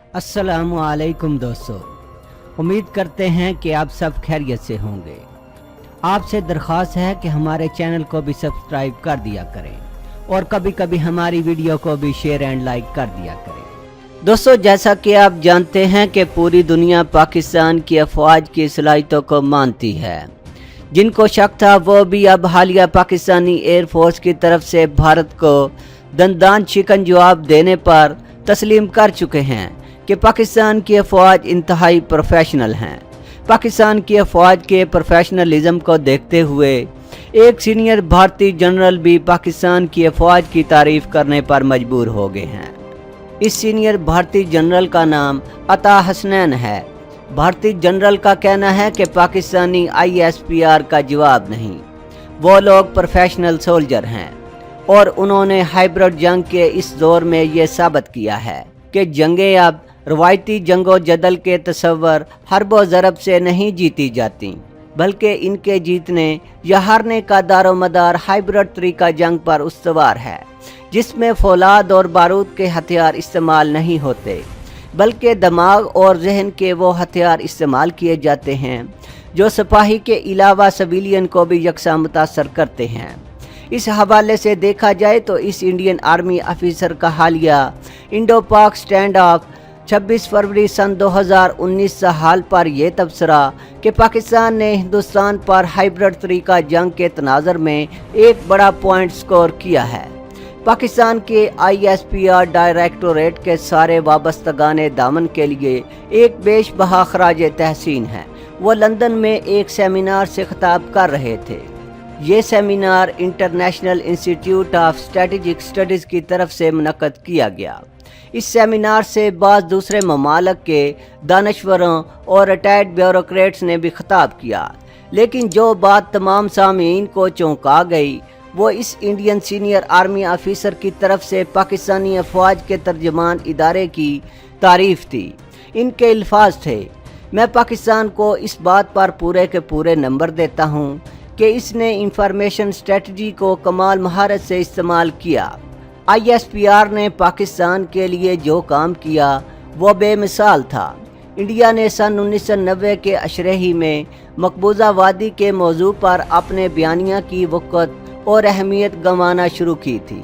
अस्सलामुअलैकुम दोस्तों, उम्मीद करते हैं कि आप सब खैरियत से होंगे। आपसे दरख्वास्त है कि हमारे चैनल को भी सब्सक्राइब कर दिया करें और कभी कभी हमारी वीडियो को भी शेयर एंड लाइक कर दिया करें। दोस्तों, जैसा कि आप जानते हैं कि पूरी दुनिया पाकिस्तान की अफवाज की सलाहियतों को मानती है। जिनको शक था वो भी अब हालिया पाकिस्तानी एयरफोर्स की तरफ से भारत को दंदान शिकन जवाब देने पर तस्लीम कर चुके हैं कि पाकिस्तान की अफवाज इंतहाई प्रोफेशनल हैं। पाकिस्तान की अफवाज के प्रोफेशनलिज्म को देखते हुए एक सीनियर भारतीय जनरल भी पाकिस्तान की अफवाज की तारीफ करने पर मजबूर हो गए हैं। इस सीनियर भारतीय जनरल का नाम अता हसनैन है। भारतीय जनरल का कहना है कि पाकिस्तानी ISPR का जवाब नहीं, वो लोग प्रोफेशनल सोल्जर हैं और उन्होंने हाइब्रिड जंग के इस दौर में ये साबित किया है कि जंगें अब रवायती जंगो जदल के तस्वर हरबो ज़रब से नहीं जीती जाती, बल्कि इनके जीतने या हारने का दारोमदार हाइब्रिड तरीका जंग पर उस्तवार है, जिसमें फौलाद और बारूद के हथियार इस्तेमाल नहीं होते, बल्कि दिमाग और जहन के वो हथियार इस्तेमाल किए जाते हैं जो सिपाही के अलावा सिविलियन को भी यकसा मुतासर करते हैं। इस हवाले से देखा जाए तो इस इंडियन आर्मी ऑफिसर का हालिया इंडो पाक स्टैंड ऑफ 26 फरवरी सन 2019 हाल पर यह तबसरा कि पाकिस्तान ने हिंदुस्तान पर हाइब्रिड तरीका जंग के तनाज़र में एक बड़ा पॉइंट स्कोर किया है। पाकिस्तान के ISPR डायरेक्टोरेट के सारे वाबस्तगाने दामन के लिए एक बेशबहा खराज तहसीन है। वो लंदन में एक सेमिनार से खिताब कर रहे थे। ये seminar international institute of strategic studies की तरफ से मुनक्कद किया गया। इस सेमिनार से बाज़ दूसरे ममालिक के दानश्वरों और रिटायर्ड ब्यूरोक्रेट्स ने भी खिताब किया, लेकिन जो बात तमाम सामीन को चौंका गई वो इस इंडियन सीनियर आर्मी ऑफिसर की तरफ से पाकिस्तानी अफवाज के तर्जमान इदारे की तारीफ थी। इनके अल्फाज थे, मैं पाकिस्तान को इस बात पर पूरे के पूरे नंबर देता हूँ कि इसने इंफॉर्मेशन स्ट्रेटजी को कमाल महारत से इस्तेमाल किया। ISPR ने पाकिस्तान के लिए जो काम किया वो बेमिसाल था। इंडिया ने सन 1990 के अशरही में मकबूजा वादी के मौजू पर अपने बयानिया की वक़्त और अहमियत गंवाना शुरू की थी,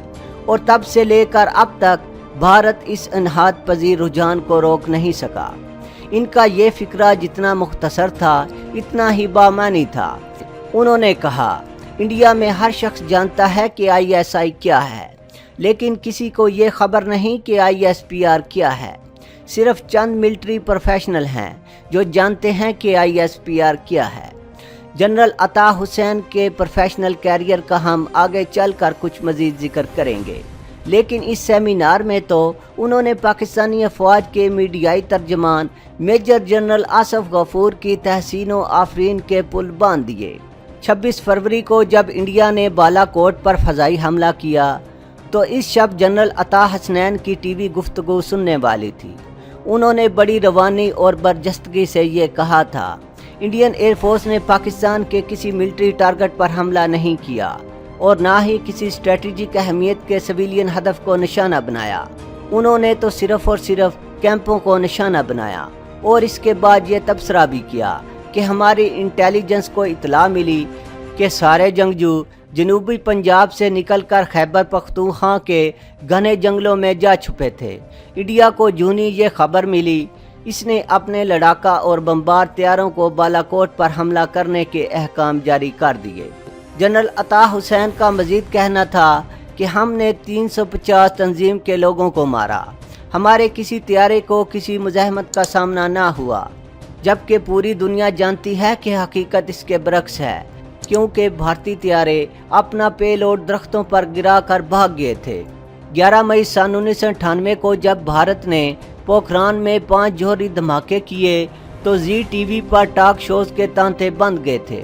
और तब से लेकर अब तक भारत इस अनहाद पजीर रुझान को रोक नहीं सका। इनका ये फिक्रा जितना मुख्तसर था इतना ही बामानी था। उन्होंने कहा, इंडिया में हर शख्स जानता है कि ISI क्या है, लेकिन किसी को ये खबर नहीं कि ISPR क्या है। सिर्फ चंद मिलिट्री प्रोफेशनल हैं जो जानते हैं कि ISPR क्या है। जनरल अता हुसैन के प्रोफेशनल कैरियर का हम आगे चलकर कुछ मज़ीद जिक्र करेंगे, लेकिन इस सेमिनार में तो उन्होंने पाकिस्तानी अफवाज के मीडियाई तर्जमान मेजर जनरल आसिफ गफूर की तहसीनो आफरीन के पुल बांध दिए। 26 फरवरी को जब इंडिया ने बालाकोट पर फ़ज़ाई हमला किया तो इस शब जनरल अता हसनैन की TV गुफ्तगू सुनने वाली थी। उन्होंने बड़ी रवानी और बरजस्तगी से ये कहा था, इंडियन एयरफोर्स ने पाकिस्तान के किसी मिलिट्री टारगेट पर हमला नहीं किया और ना ही किसी स्ट्रेटेजिक अहमियत के सिविलियन हदफ को निशाना बनाया। उन्होंने तो सिर्फ और सिर्फ कैंपों को निशाना बनाया और इसके बाद ये तबसरा भी किया कि हमारी इंटेलिजेंस को इतला मिली कि सारे जंगजू जनूबी पंजाब से निकलकर खैबर पख्तूनख्वा के घने जंगलों में जा छुपे थे। इंडिया को जूनी ये खबर मिली, इसने अपने लड़ाका और बमबार तैयारों को बालाकोट पर हमला करने के अहकाम जारी कर दिए। जनरल अता हुसैन का मजीद कहना था कि हमने 350 तंजीम के लोगों को मारा, हमारे किसी तैयारे को किसी मुज़ाहमत का सामना ना हुआ, जबकि पूरी दुनिया जानती है कि हकीकत इसके बरक्स है, क्योंकि भारतीय तैयारे अपना पेलोड दरख्तों पर गिरा कर भाग गए थे। 11 मई सन 1998 को जब भारत ने पोखरान में 5 जौहरी धमाके किए तो ZTV पर टॉक शोज के तांते बंद गए थे।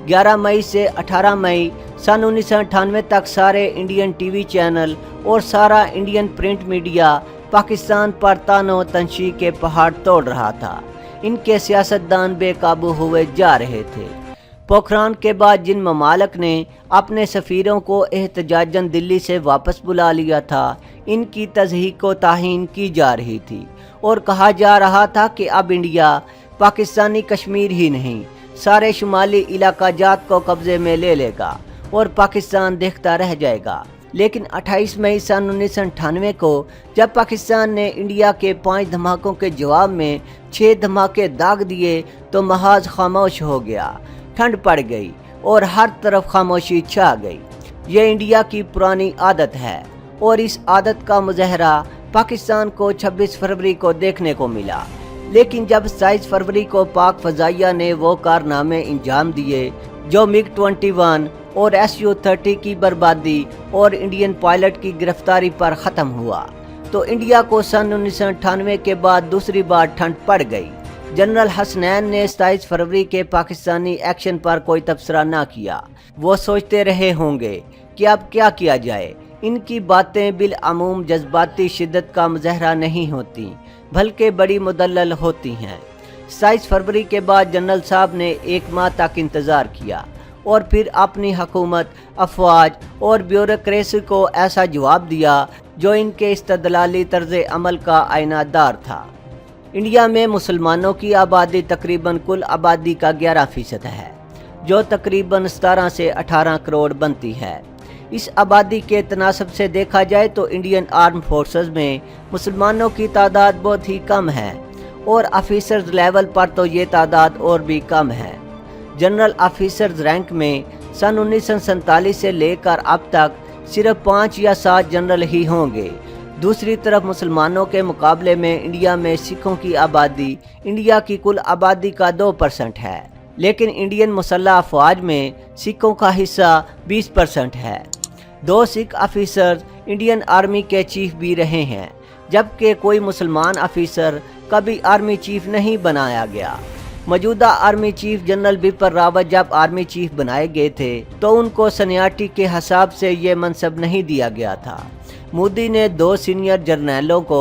11 मई से 18 मई सन 1998 तक सारे इंडियन TV चैनल और सारा इंडियन प्रिंट मीडिया पाकिस्तान पर तानो तंशी के पहाड़ तोड़ रहा था। इनके सियासतदान बेकाबू हुए जा रहे थे। पोखरान के बाद जिन ममालिक ने अपने सफ़ीरों को एहतजाजन दिल्ली से वापस बुला लिया था, इनकी तज़हीक को ताहीन की जा रही थी और कहा जा रहा था कि अब इंडिया पाकिस्तानी कश्मीर ही नहीं सारे शुमाली इलाका जात को कब्जे में ले लेगा और पाकिस्तान देखता रह जाएगा। लेकिन 28 मई सन 1998 को जब पाकिस्तान ने इंडिया के 5 धमाकों के जवाब में 6 धमाके दाग दिए तो महाज खामोश हो गया, ठंड पड़ गई और हर तरफ खामोशी छा गई। ये इंडिया की पुरानी आदत है और इस आदत का मुज़ाहरा पाकिस्तान को 26 फरवरी को देखने को मिला। लेकिन जब 27 फरवरी को पाक फ़ज़ाइया ने वो कारनामे अंजाम दिए जो मिग 21 और SU-30 की बर्बादी और इंडियन पायलट की गिरफ्तारी पर ख़त्म हुआ, तो इंडिया को सन 1998 के बाद दूसरी बार ठंड पड़ गई। जनरल हसनैन ने 27 फरवरी के पाकिस्तानी एक्शन पर कोई तबसरा ना किया। वो सोचते रहे होंगे कि अब क्या किया जाए। इनकी बातें बिलअमूम जज्बाती शिद्दत का मुज़ाहरा नहीं होती बल्कि बड़ी मुदल्लल होती हैं। 27 फरवरी के बाद जनरल साहब ने 1 माह तक इंतज़ार किया और फिर अपनी हुकूमत, अफवाज और ब्यूरोक्रेसी को ऐसा जवाब दिया जो इनके इस्तदलाली तर्ज़ अमल का आईनादार था। इंडिया में मुसलमानों की आबादी तकरीबन कुल आबादी का 11% है, जो तकरीबन 17 से 18 करोड़ बनती है। इस आबादी के तनासब से देखा जाए तो इंडियन आर्म फोर्सेस में मुसलमानों की तादाद बहुत ही कम है और ऑफिसर्स लेवल पर तो ये तादाद और भी कम है। जनरल ऑफिसर्स रैंक में सन 1947 से लेकर अब तक सिर्फ 5 या 7 जनरल ही होंगे। दूसरी तरफ मुसलमानों के मुकाबले में इंडिया में सिखों की आबादी इंडिया की कुल आबादी का 2% है, लेकिन इंडियन मुसल्लह अफवाज में सिखों का हिस्सा 20% है। 2 सिख ऑफिसर्स इंडियन आर्मी के चीफ भी रहे हैं, जबकि कोई मुसलमान ऑफिसर कभी आर्मी चीफ नहीं बनाया गया। मौजूदा army chief general Bipin Rawat जब आर्मी चीफ बनाए गए थे तो उनको सीनियरिटी के हिसाब से ये मनसब नहीं दिया गया था। मोदी ने 2 सीनियर जर्नलों को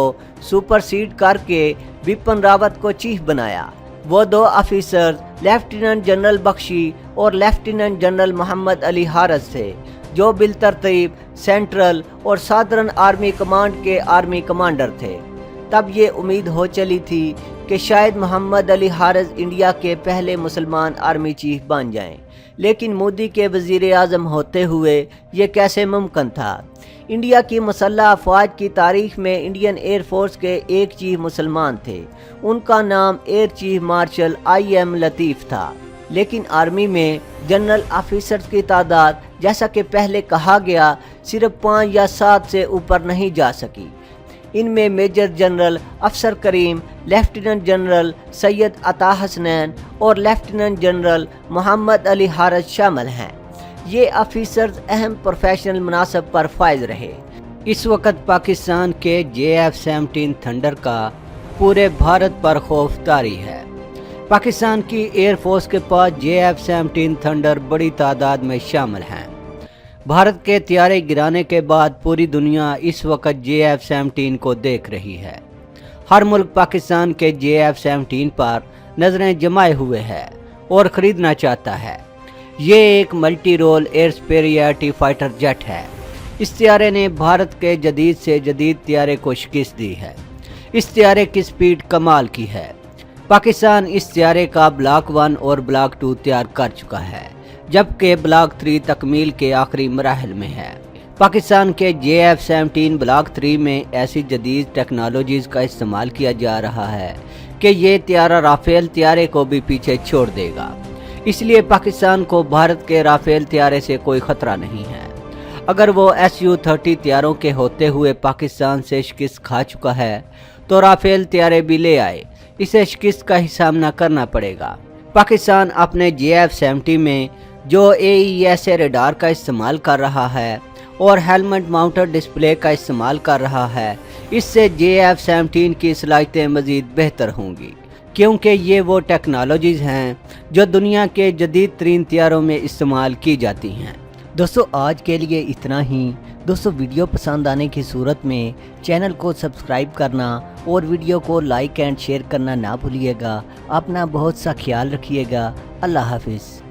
सुपरसीड करके बिपिन रावत को चीफ बनाया। वो 2 ऑफिसर लेफ्टिनेंट जनरल बख्शी और लेफ्टिनेंट जनरल मोहम्मद अली हारिस थे, जो बिलतरतीब सेंट्रल और सादर्न आर्मी कमांड के आर्मी कमांडर थे। तब ये उम्मीद हो चली थी कि शायद मोहम्मद अली हारिस इंडिया के पहले मुसलमान आर्मी चीफ बन जाएं, लेकिन मोदी के वज़ीर आज़म होते हुए ये कैसे मुमकिन था। इंडिया की मुसल्लह अफवाज की तारीख में इंडियन एयर फोर्स के एक चीफ मुसलमान थे, उनका नाम एयर चीफ मार्शल IM लतीफ़ था। लेकिन आर्मी में जनरल ऑफिसर्स की तादाद जैसा कि पहले कहा गया सिर्फ 5 या 7 से ऊपर नहीं जा सकी। इनमें मेजर जनरल अफसर करीम, लेफ्टिनेंट जनरल सैयद अता हसनैन और लेफ्टिनेंट जनरल मोहम्मद अली हारिस शामिल हैं। ये ऑफिसर्स अहम प्रोफेशनल मुनासब पर फायज रहे। इस वक्त पाकिस्तान के JF-17 थंडर का पूरे भारत पर खौफ तारी है। पाकिस्तान की एयर फोर्स के पास JF-17 थंडर बड़ी तादाद में शामिल हैं। भारत के त्यारे गिराने के बाद पूरी दुनिया इस वक्त JF-17 को देख रही है। हर मुल्क पाकिस्तान के JF-17 पर नजरें जमाए हुए है और ख़रीदना चाहता है। ये एक multi role air superiority fighter jet है। इस त्यारे ने भारत के जदीद से जदीद त्यारे को शिकस्त दी है। इस त्यारे की स्पीड कमाल की है। पाकिस्तान इस त्यारे का ब्लॉक 1 और ब्लॉक 2 तैयार कर चुका है, जबकि ब्लॉक 3 तकमील के आखिरी मराहल में है। पाकिस्तान के JF-17 ब्लॉक 3 में ऐसी जदीद टेक्नोलॉजीज़ का इस्तेमाल किया जा रहा है कि ये त्यारा राफेल त्यारे को भी पीछे छोड़ देगा। इसलिए पाकिस्तान को भारत के राफेल त्यारे से कोई ख़तरा नहीं है। अगर वो SU-30 त्यारों के होते हुए पाकिस्तान से शिकस्त खा चुका है तो राफेल त्यारे भी ले आए, इसे शिकस्त का ही सामना करना पड़ेगा। पाकिस्तान अपने JF-70 में जो AESA रडार का इस्तेमाल कर रहा है और हेलमेट माउंटेड डिस्प्ले का इस्तेमाल कर रहा है, इससे JF-17 की सलाहियतें मज़ीद बेहतर होंगी, क्योंकि ये वो टेक्नोलॉजीज़ हैं जो दुनिया के जदीद तरीन त्यारों में इस्तेमाल की जाती हैं। दोस्तों आज के लिए इतना ही। दोस्तों वीडियो पसंद आने की सूरत में चैनल को सब्सक्राइब करना और वीडियो को लाइक एंड शेयर करना ना भूलिएगा। अपना बहुत सा ख्याल रखिएगा। अल्लाह हाफिज़।